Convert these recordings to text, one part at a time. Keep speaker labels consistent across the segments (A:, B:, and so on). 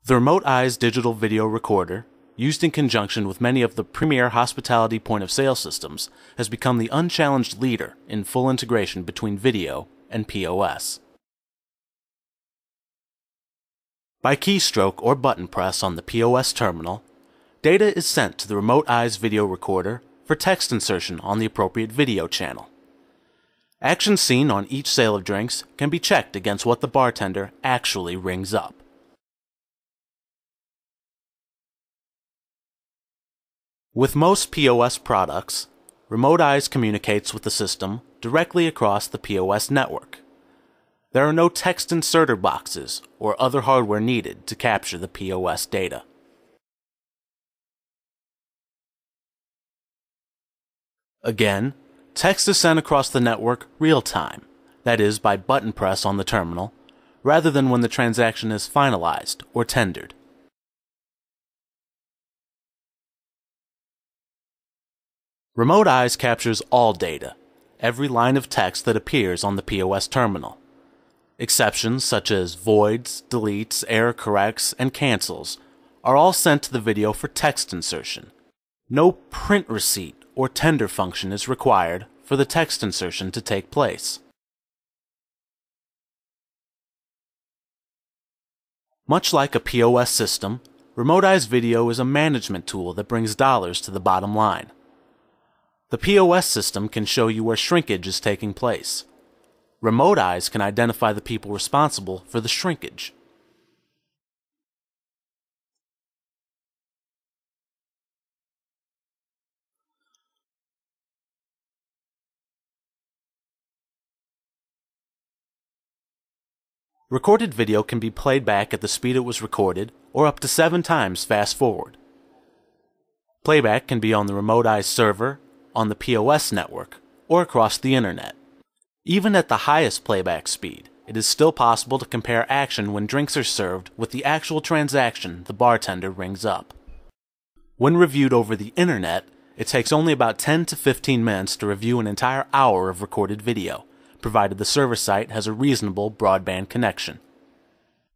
A: The Remote Eyes digital video recorder, used in conjunction with many of the premier hospitality point-of-sale systems, has become the unchallenged leader in full integration between video and POS. By keystroke or button press on the POS terminal, data is sent to the Remote Eyes video recorder for text insertion on the appropriate video channel. Actions seen on each sale of drinks can be checked against what the bartender actually rings up. With most POS products, Remote Eyes communicates with the system directly across the POS network. There are no text inserter boxes or other hardware needed to capture the POS data. Again, text is sent across the network real-time, that is, by button press on the terminal, rather than when the transaction is finalized or tendered. Remote Eyes captures all data, every line of text that appears on the POS terminal. Exceptions such as voids, deletes, error corrects, and cancels are all sent to the video for text insertion. No print receipt or tender function is required for the text insertion to take place. Much like a POS system, Remote Eyes Video is a management tool that brings dollars to the bottom line. The POS system can show you where shrinkage is taking place. Remote Eyes can identify the people responsible for the shrinkage. Recorded video can be played back at the speed it was recorded, or up to 7 times fast forward. Playback can be on the Remote Eyes server, on the POS network, or across the internet. Even at the highest playback speed, it is still possible to compare action when drinks are served with the actual transaction the bartender rings up. When reviewed over the internet, it takes only about 10 to 15 minutes to review an entire hour of recorded video, provided the server site has a reasonable broadband connection.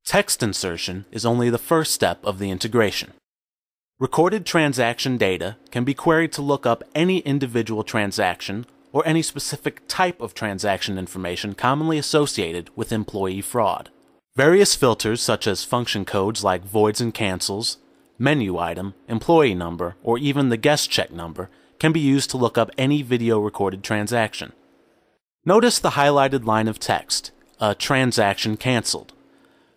A: Text insertion is only the first step of the integration. Recorded transaction data can be queried to look up any individual transaction or any specific type of transaction information commonly associated with employee fraud. Various filters such as function codes like voids and cancels, menu item, employee number, or even the guest check number can be used to look up any video recorded transaction. Notice the highlighted line of text, a transaction canceled.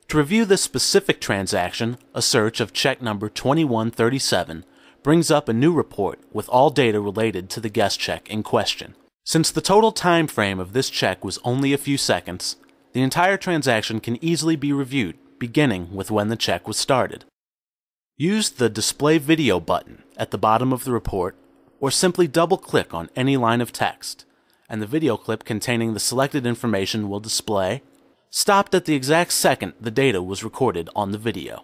A: To review this specific transaction, a search of check number 2137 brings up a new report with all data related to the guest check in question. Since the total time frame of this check was only a few seconds, the entire transaction can easily be reviewed, beginning with when the check was started. Use the Display Video button at the bottom of the report, or simply double-click on any line of text, and the video clip containing the selected information will display, stopped at the exact second the data was recorded on the video.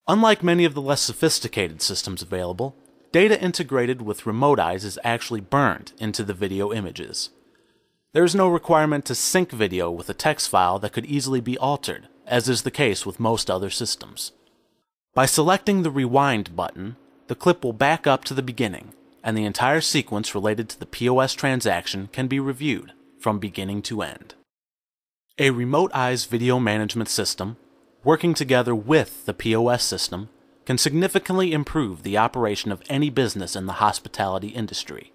A: Unlike many of the less sophisticated systems available, data integrated with Remote Eyes is actually burned into the video images. There is no requirement to sync video with a text file that could easily be altered, as is the case with most other systems. By selecting the Rewind button, the clip will back up to the beginning, and the entire sequence related to the POS transaction can be reviewed from beginning to end. A Remote Eyes video management system, working together with the POS system, can significantly improve the operation of any business in the hospitality industry.